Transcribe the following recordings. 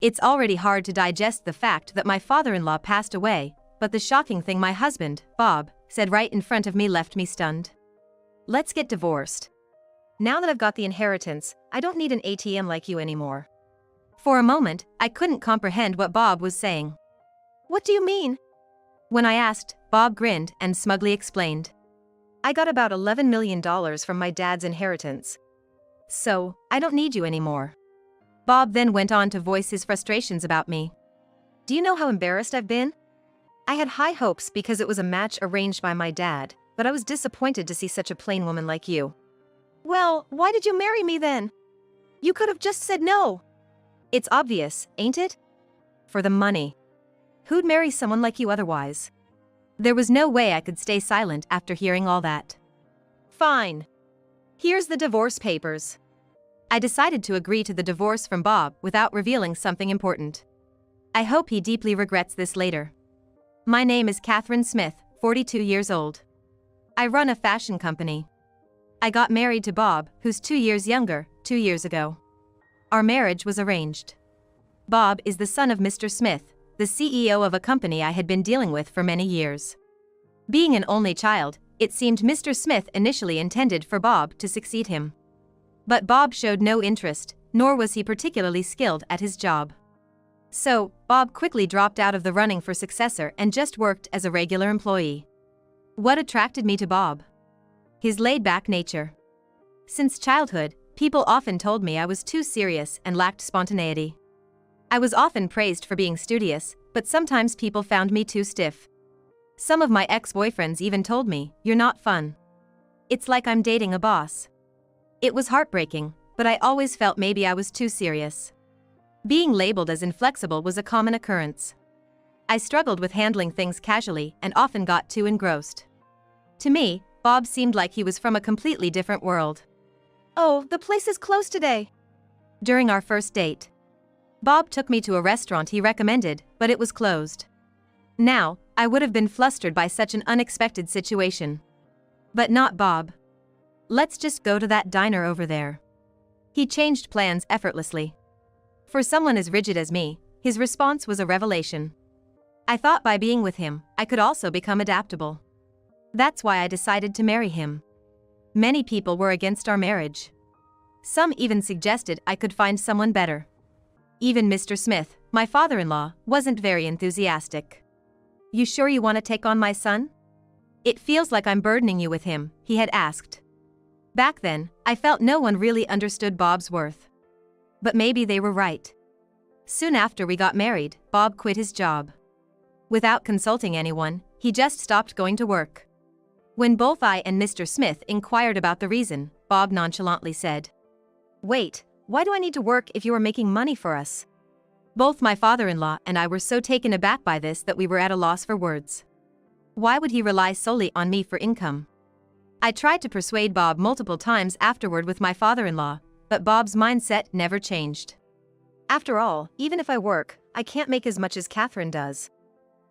It's already hard to digest the fact that my father-in-law passed away, but the shocking thing my husband, Bob, said right in front of me left me stunned. Let's get divorced. Now that I've got the inheritance, I don't need an ATM like you anymore. For a moment, I couldn't comprehend what Bob was saying. What do you mean? When I asked, Bob grinned and smugly explained. I got about $11 million from my dad's inheritance. So, I don't need you anymore. Bob then went on to voice his frustrations about me. Do you know how embarrassed I've been? I had high hopes because it was a match arranged by my dad, but I was disappointed to see such a plain woman like you. Well, why did you marry me then? You could have just said no. It's obvious, ain't it? For the money. Who'd marry someone like you otherwise? There was no way I could stay silent after hearing all that. Fine. Here's the divorce papers. I decided to agree to the divorce from Bob without revealing something important. I hope he deeply regrets this later. My name is Catherine Smith, 42 years old. I run a fashion company. I got married to Bob, who's 2 years younger, 2 years ago. Our marriage was arranged. Bob is the son of Mr. Smith, the CEO of a company I had been dealing with for many years. Being an only child, it seemed Mr. Smith initially intended for Bob to succeed him. But Bob showed no interest, nor was he particularly skilled at his job. So, Bob quickly dropped out of the running for successor and just worked as a regular employee. What attracted me to Bob? His laid-back nature. Since childhood, people often told me I was too serious and lacked spontaneity. I was often praised for being studious, but sometimes people found me too stiff. Some of my ex-boyfriends even told me, "You're not fun. It's like I'm dating a boss." It was heartbreaking, but I always felt maybe I was too serious. Being labeled as inflexible was a common occurrence. I struggled with handling things casually and often got too engrossed. To me, Bob seemed like he was from a completely different world. Oh, the place is closed today. During our first date, Bob took me to a restaurant he recommended, but it was closed. Now, I would have been flustered by such an unexpected situation. But not Bob. Let's just go to that diner over there. He changed plans effortlessly. For someone as rigid as me, his response was a revelation. I thought by being with him, I could also become adaptable. That's why I decided to marry him. Many people were against our marriage. Some even suggested I could find someone better. Even Mr. Smith, my father-in-law, wasn't very enthusiastic. You sure you want to take on my son? It feels like I'm burdening you with him, he had asked. Back then, I felt no one really understood Bob's worth. But maybe they were right. Soon after we got married, Bob quit his job. Without consulting anyone, he just stopped going to work. When both I and Mr. Smith inquired about the reason, Bob nonchalantly said, "Wait, why do I need to work if you are making money for us?" Both my father-in-law and I were so taken aback by this that we were at a loss for words. Why would he rely solely on me for income? I tried to persuade Bob multiple times afterward with my father-in-law, but Bob's mindset never changed. After all, even if I work, I can't make as much as Catherine does.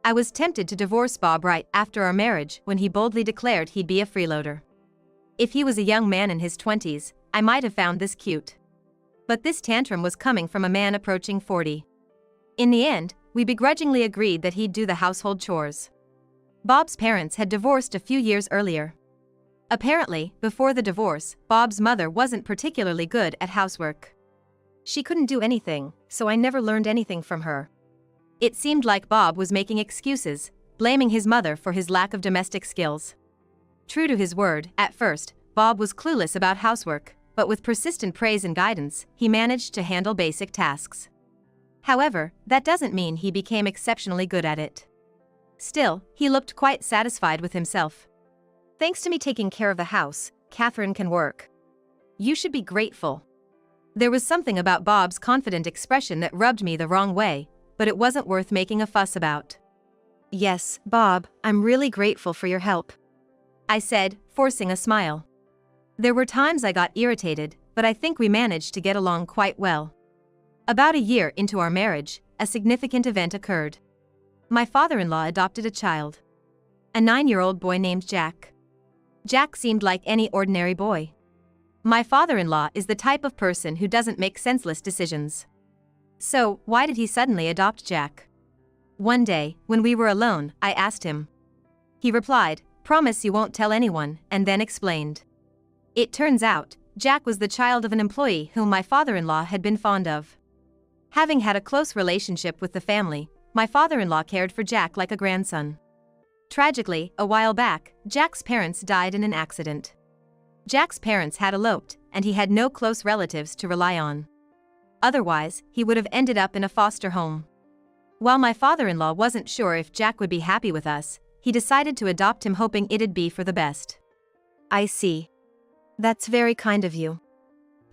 I was tempted to divorce Bob right after our marriage when he boldly declared he'd be a freeloader. If he was a young man in his 20s, I might have found this cute. But this tantrum was coming from a man approaching 40. In the end, we begrudgingly agreed that he'd do the household chores. Bob's parents had divorced a few years earlier. Apparently, before the divorce, Bob's mother wasn't particularly good at housework. She couldn't do anything, so I never learned anything from her. It seemed like Bob was making excuses, blaming his mother for his lack of domestic skills. True to his word, at first, Bob was clueless about housework, but with persistent praise and guidance, he managed to handle basic tasks. However, that doesn't mean he became exceptionally good at it. Still, he looked quite satisfied with himself. Thanks to me taking care of the house, Catherine can work. You should be grateful. There was something about Bob's confident expression that rubbed me the wrong way, but it wasn't worth making a fuss about. Yes, Bob, I'm really grateful for your help, I said, forcing a smile. There were times I got irritated, but I think we managed to get along quite well. About a year into our marriage, a significant event occurred. My father-in-law adopted a child. A 9-year-old boy named Jack. Jack seemed like any ordinary boy. My father-in-law is the type of person who doesn't make senseless decisions. So, why did he suddenly adopt Jack? One day, when we were alone, I asked him. He replied, "Promise you won't tell anyone," and then explained. It turns out, Jack was the child of an employee whom my father-in-law had been fond of. Having had a close relationship with the family, my father-in-law cared for Jack like a grandson. Tragically, a while back, Jack's parents died in an accident. Jack's parents had eloped, and he had no close relatives to rely on. Otherwise, he would have ended up in a foster home. While my father-in-law wasn't sure if Jack would be happy with us, he decided to adopt him, hoping it'd be for the best. I see. That's very kind of you.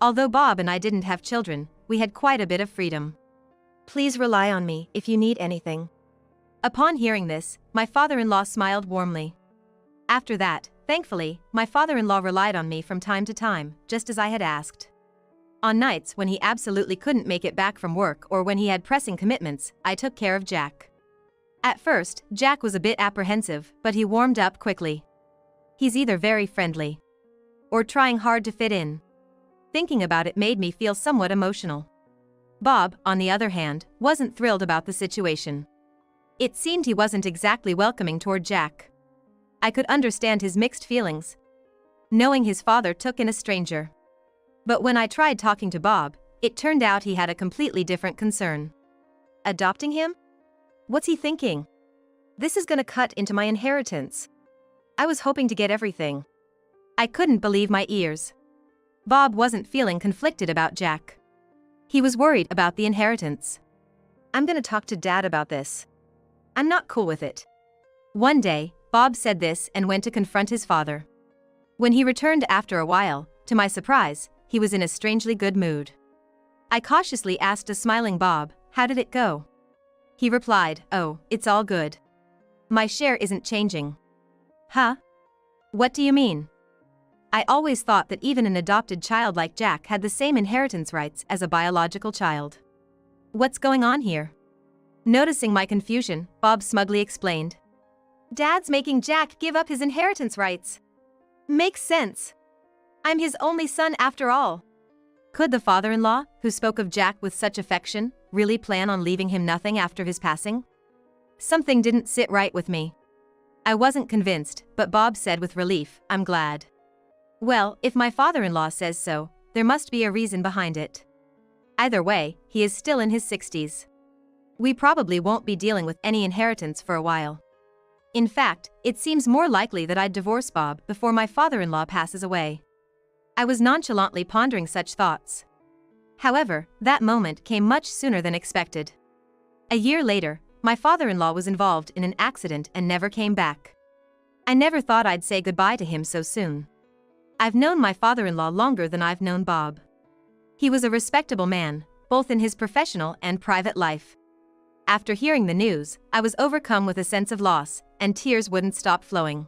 Although Bob and I didn't have children, we had quite a bit of freedom. Please rely on me if you need anything. Upon hearing this, my father-in-law smiled warmly. After that, thankfully, my father-in-law relied on me from time to time, just as I had asked. On nights when he absolutely couldn't make it back from work or when he had pressing commitments, I took care of Jack. At first, Jack was a bit apprehensive, but he warmed up quickly. He's either very friendly or trying hard to fit in. Thinking about it made me feel somewhat emotional. Bob, on the other hand, wasn't thrilled about the situation. It seemed he wasn't exactly welcoming toward Jack. I could understand his mixed feelings, knowing his father took in a stranger. But when I tried talking to Bob, it turned out he had a completely different concern. Adopting him? What's he thinking? This is gonna cut into my inheritance. I was hoping to get everything. I couldn't believe my ears. Bob wasn't feeling conflicted about Jack. He was worried about the inheritance. I'm gonna talk to Dad about this. I'm not cool with it. One day, Bob said this and went to confront his father. When he returned after a while, to my surprise, he was in a strangely good mood. I cautiously asked a smiling Bob, "How did it go?" He replied, "Oh, it's all good. My share isn't changing." Huh? What do you mean? I always thought that even an adopted child like Jack had the same inheritance rights as a biological child. What's going on here? Noticing my confusion, Bob smugly explained. Dad's making Jack give up his inheritance rights. Makes sense. I'm his only son after all. Could the father-in-law, who spoke of Jack with such affection, really plan on leaving him nothing after his passing? Something didn't sit right with me. I wasn't convinced, but Bob said with relief, "I'm glad." Well, if my father-in-law says so, there must be a reason behind it. Either way, he is still in his 60s. We probably won't be dealing with any inheritance for a while. In fact, it seems more likely that I'd divorce Bob before my father-in-law passes away. I was nonchalantly pondering such thoughts. However, that moment came much sooner than expected. A year later, my father-in-law was involved in an accident and never came back. I never thought I'd say goodbye to him so soon. I've known my father-in-law longer than I've known Bob. He was a respectable man, both in his professional and private life. After hearing the news, I was overcome with a sense of loss, and tears wouldn't stop flowing.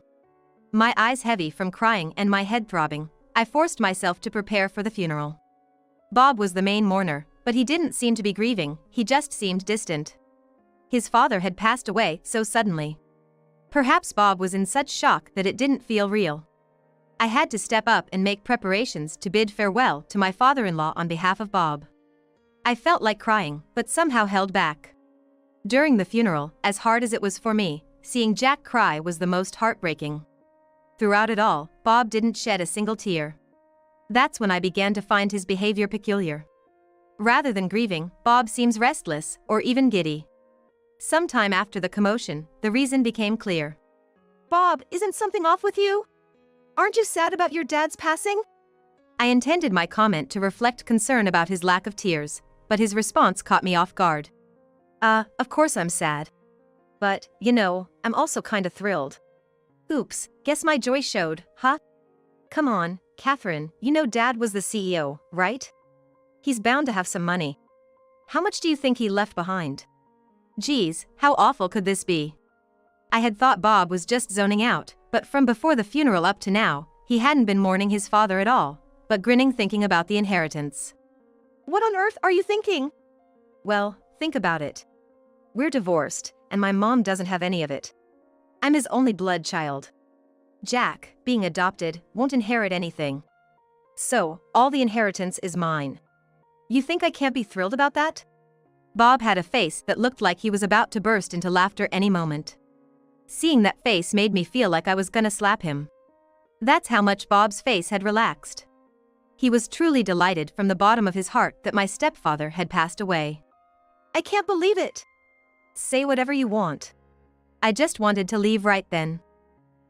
My eyes heavy from crying and my head throbbing, I forced myself to prepare for the funeral. Bob was the main mourner, but he didn't seem to be grieving, he just seemed distant. His father had passed away so suddenly. Perhaps Bob was in such shock that it didn't feel real. I had to step up and make preparations to bid farewell to my father-in-law on behalf of Bob. I felt like crying, but somehow held back. During the funeral, as hard as it was for me, seeing Jack cry was the most heartbreaking. Throughout it all, Bob didn't shed a single tear. That's when I began to find his behavior peculiar. Rather than grieving, Bob seems restless, or even giddy. Sometime after the commotion, the reason became clear. Bob, isn't something off with you? Aren't you sad about your dad's passing? I intended my comment to reflect concern about his lack of tears, but his response caught me off guard. Of course I'm sad. But, I'm also kinda thrilled. Oops, guess my joy showed, huh? Come on, Catherine, Dad was the CEO, right? He's bound to have some money. How much do you think he left behind? Geez, how awful could this be? I had thought Bob was just zoning out, but from before the funeral up to now, he hadn't been mourning his father at all, but grinning thinking about the inheritance. What on earth are you thinking? Well, think about it. We're divorced, and my mom doesn't have any of it. I'm his only blood child. Jack, being adopted, won't inherit anything. So, all the inheritance is mine. You think I can't be thrilled about that? Bob had a face that looked like he was about to burst into laughter any moment. Seeing that face made me feel like I was gonna slap him. That's how much Bob's face had relaxed. He was truly delighted from the bottom of his heart that my stepfather had passed away. I can't believe it. Say whatever you want. I just wanted to leave right then.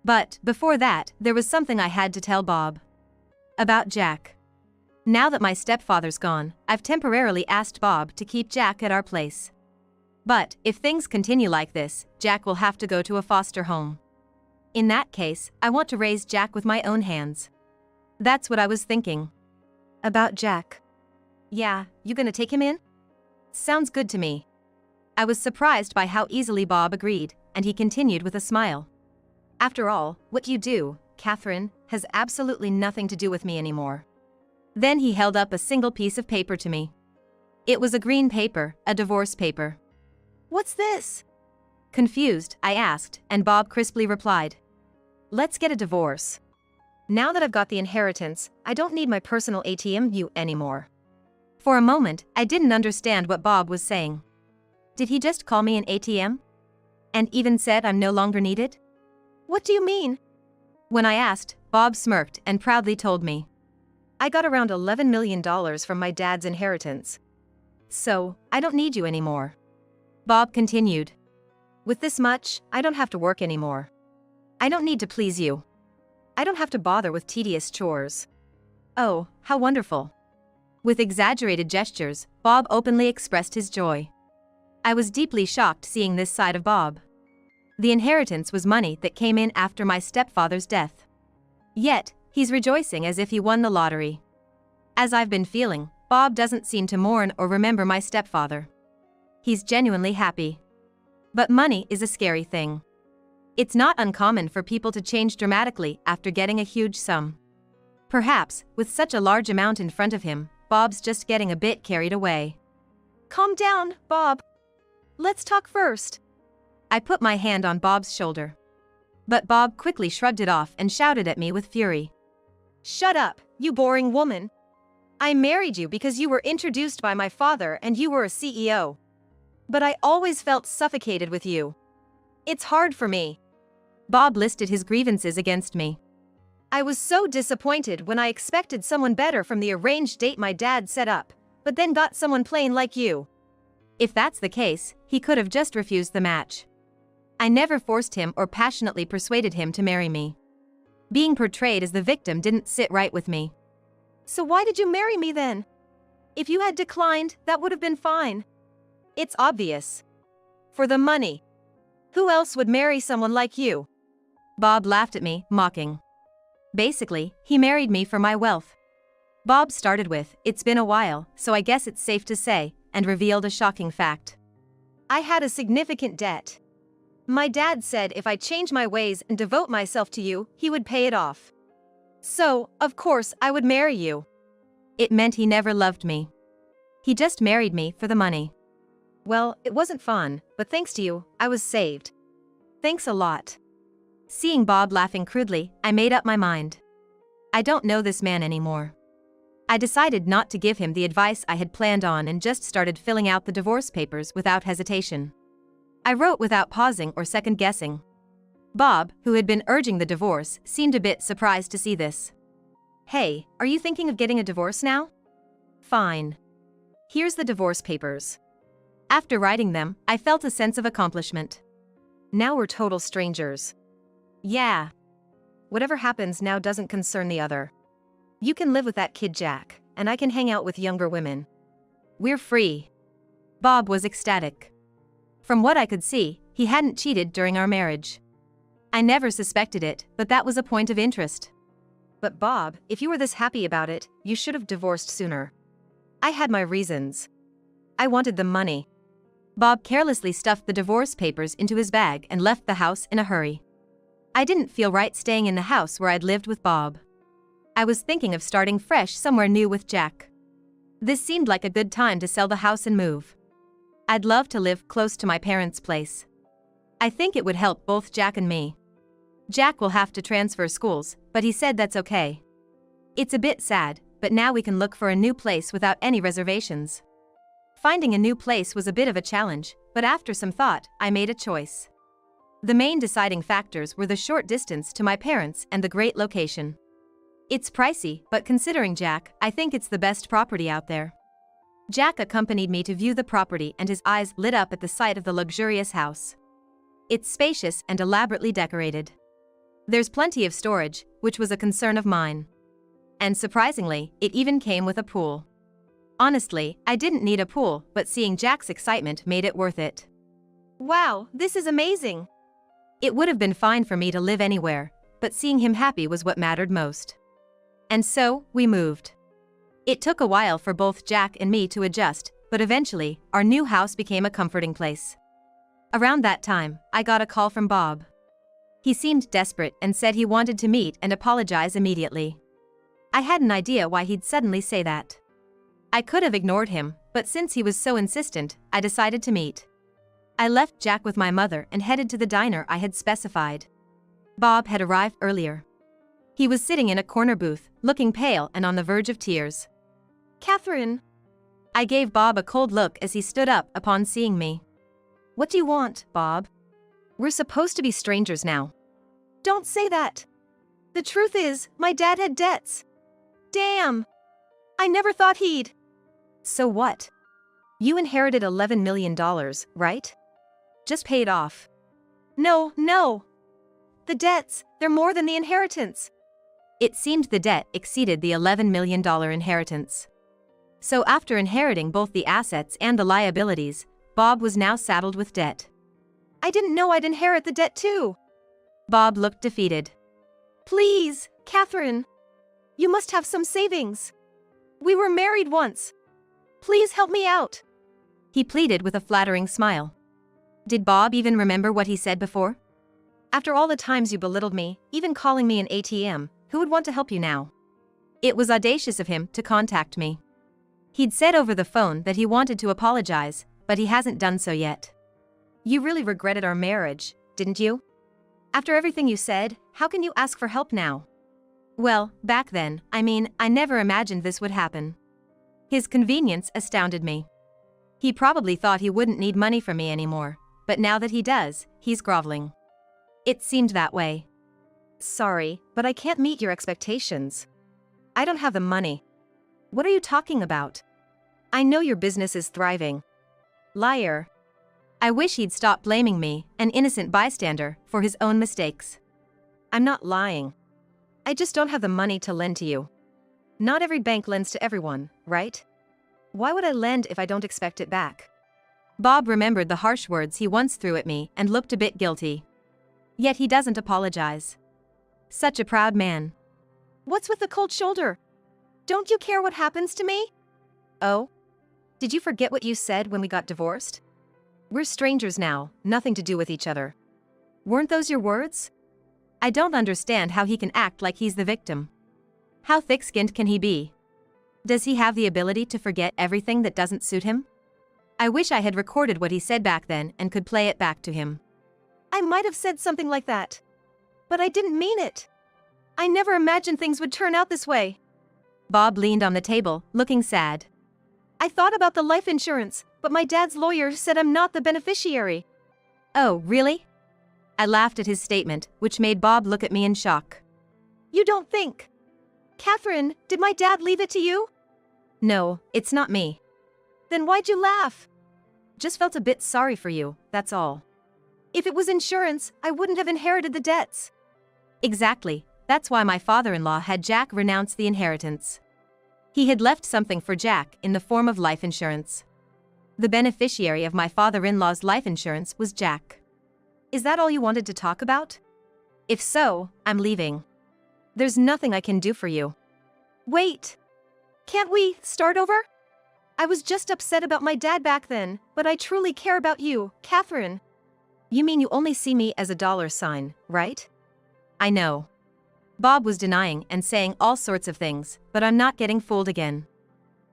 But, before that, there was something I had to tell Bob. About Jack. Now that my stepfather's gone, I've temporarily asked Bob to keep Jack at our place. But, if things continue like this, Jack will have to go to a foster home. In that case, I want to raise Jack with my own hands. That's what I was thinking. About Jack. Yeah, you gonna take him in? Sounds good to me. I was surprised by how easily Bob agreed, and he continued with a smile. After all, what you do, Catherine, has absolutely nothing to do with me anymore. Then he held up a single piece of paper to me. It was a green paper, a divorce paper. What's this? Confused, I asked, and Bob crisply replied. Let's get a divorce. Now that I've got the inheritance, I don't need my personal ATM anymore. For a moment, I didn't understand what Bob was saying. Did he just call me an ATM? And even said I'm no longer needed? What do you mean? When I asked, Bob smirked and proudly told me. I got around $11 million from my dad's inheritance. So, I don't need you anymore. Bob continued. With this much, I don't have to work anymore. I don't need to please you. I don't have to bother with tedious chores. Oh, how wonderful. With exaggerated gestures, Bob openly expressed his joy. I was deeply shocked seeing this side of Bob. The inheritance was money that came in after my stepfather's death. Yet, he's rejoicing as if he won the lottery. As I've been feeling, Bob doesn't seem to mourn or remember my stepfather. He's genuinely happy. But money is a scary thing. It's not uncommon for people to change dramatically after getting a huge sum. Perhaps, with such a large amount in front of him, Bob's just getting a bit carried away. Calm down, Bob. Let's talk first. I put my hand on Bob's shoulder. But Bob quickly shrugged it off and shouted at me with fury. Shut up, you boring woman. I married you because you were introduced by my father and you were a CEO. But I always felt suffocated with you. It's hard for me. Bob listed his grievances against me. I was so disappointed when I expected someone better from the arranged date my dad set up, but then got someone plain like you. If that's the case, he could have just refused the match. I never forced him or passionately persuaded him to marry me. Being portrayed as the victim didn't sit right with me. So why did you marry me then? If you had declined, that would have been fine. It's obvious. For the money. Who else would marry someone like you? Bob laughed at me, mocking. Basically, he married me for my wealth. Bob started with, "It's been a while, so I guess it's safe to say," and revealed a shocking fact. I had a significant debt. My dad said if I change my ways and devote myself to you, he would pay it off. So, of course, I would marry you. It meant he never loved me. He just married me for the money. Well, it wasn't fun, but thanks to you, I was saved. Thanks a lot. Seeing Bob laughing crudely, I made up my mind. I don't know this man anymore. I decided not to give him the advice I had planned on and just started filling out the divorce papers without hesitation. I wrote without pausing or second-guessing. Bob, who had been urging the divorce, seemed a bit surprised to see this. Hey, are you thinking of getting a divorce now? Fine. Here's the divorce papers. After writing them, I felt a sense of accomplishment. Now we're total strangers. Yeah. Whatever happens now doesn't concern the other. You can live with that kid Jack, and I can hang out with younger women. We're free. Bob was ecstatic. From what I could see, he hadn't cheated during our marriage. I never suspected it, but that was a point of interest. But Bob, if you were this happy about it, you should have divorced sooner. I had my reasons. I wanted the money. Bob carelessly stuffed the divorce papers into his bag and left the house in a hurry. I didn't feel right staying in the house where I'd lived with Bob. I was thinking of starting fresh somewhere new with Jack. This seemed like a good time to sell the house and move. I'd love to live close to my parents' place. I think it would help both Jack and me. Jack will have to transfer schools, but he said that's okay. It's a bit sad, but now we can look for a new place without any reservations. Finding a new place was a bit of a challenge, but after some thought, I made a choice. The main deciding factors were the short distance to my parents and the great location. It's pricey, but considering Jack, I think it's the best property out there. Jack accompanied me to view the property and his eyes lit up at the sight of the luxurious house. It's spacious and elaborately decorated. There's plenty of storage, which was a concern of mine. And surprisingly, it even came with a pool. Honestly, I didn't need a pool, but seeing Jack's excitement made it worth it. Wow, this is amazing. It would have been fine for me to live anywhere, but seeing him happy was what mattered most. And so, we moved. It took a while for both Jack and me to adjust, but eventually, our new house became a comforting place. Around that time, I got a call from Bob. He seemed desperate and said he wanted to meet and apologize immediately. I had an idea why he'd suddenly say that. I could have ignored him, but since he was so insistent, I decided to meet. I left Jack with my mother and headed to the diner I had specified. Bob had arrived earlier. He was sitting in a corner booth, looking pale and on the verge of tears. Catherine. I gave Bob a cold look as he stood up upon seeing me. What do you want, Bob? We're supposed to be strangers now. Don't say that. The truth is, my dad had debts. Damn. I never thought he'd. So what? You inherited $11 million, right? Just pay it off. No. The debts, they're more than the inheritance. It seemed the debt exceeded the $11 million inheritance. So after inheriting both the assets and the liabilities, Bob was now saddled with debt. I didn't know I'd inherit the debt too. Bob looked defeated. Please, Catherine. You must have some savings. We were married once. Please help me out. He pleaded with a flattering smile. Did Bob even remember what he said before? After all the times you belittled me, even calling me an ATM, who would want to help you now? It was audacious of him to contact me. He'd said over the phone that he wanted to apologize, but he hasn't done so yet. You really regretted our marriage, didn't you? After everything you said, how can you ask for help now? Well, back then, I never imagined this would happen. His convenience astounded me. He probably thought he wouldn't need money from me anymore, but now that he does, he's groveling. It seemed that way. Sorry, but I can't meet your expectations. I don't have the money. What are you talking about? I know your business is thriving. Liar. I wish he'd stop blaming me, an innocent bystander, for his own mistakes. I'm not lying. I just don't have the money to lend to you. Not every bank lends to everyone, right? Why would I lend if I don't expect it back? Bob remembered the harsh words he once threw at me and looked a bit guilty. Yet he doesn't apologize. Such a proud man. What's with the cold shoulder? Don't you care what happens to me? Oh? Did you forget what you said when we got divorced? We're strangers now, nothing to do with each other. Weren't those your words? I don't understand how he can act like he's the victim. How thick-skinned can he be? Does he have the ability to forget everything that doesn't suit him? I wish I had recorded what he said back then and could play it back to him. I might have said something like that. But I didn't mean it. I never imagined things would turn out this way. Bob leaned on the table, looking sad. I thought about the life insurance, but my dad's lawyer said I'm not the beneficiary. Oh, really? I laughed at his statement, which made Bob look at me in shock. You don't think? Catherine, did my dad leave it to you? No, it's not me. Then why'd you laugh? Just felt a bit sorry for you, that's all. If it was insurance, I wouldn't have inherited the debts. Exactly, that's why my father-in-law had Jack renounce the inheritance. He had left something for Jack in the form of life insurance. The beneficiary of my father-in-law's life insurance was Jack. Is that all you wanted to talk about? If so, I'm leaving. There's nothing I can do for you. Wait. Can't we start over? I was just upset about my dad back then, but I truly care about you, Catherine. You mean you only see me as a dollar sign, right? I know. Bob was denying and saying all sorts of things, but I'm not getting fooled again.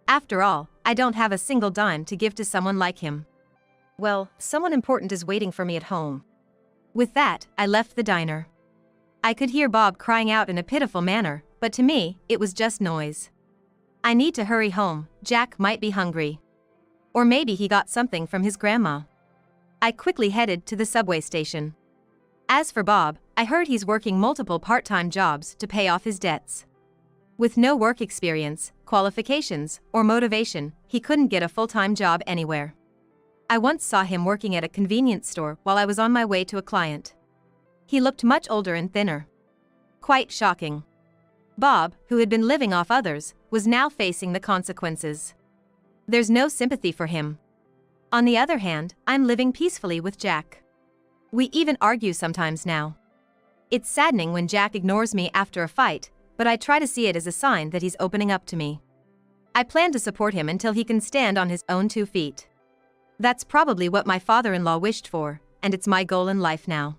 After all, I don't have a single dime to give to someone like him. Well, someone important is waiting for me at home. With that, I left the diner. I could hear Bob crying out in a pitiful manner, but to me, it was just noise. I need to hurry home, Jack might be hungry. Or maybe he got something from his grandma. I quickly headed to the subway station. As for Bob, I heard he's working multiple part-time jobs to pay off his debts. With no work experience, qualifications, or motivation, he couldn't get a full-time job anywhere. I once saw him working at a convenience store while I was on my way to a client. He looked much older and thinner. Quite shocking. Bob, who had been living off others, was now facing the consequences. There's no sympathy for him. On the other hand, I'm living peacefully with Jack. We even argue sometimes now. It's saddening when Jack ignores me after a fight, but I try to see it as a sign that he's opening up to me. I plan to support him until he can stand on his own 2 feet. That's probably what my father-in-law wished for, and it's my goal in life now.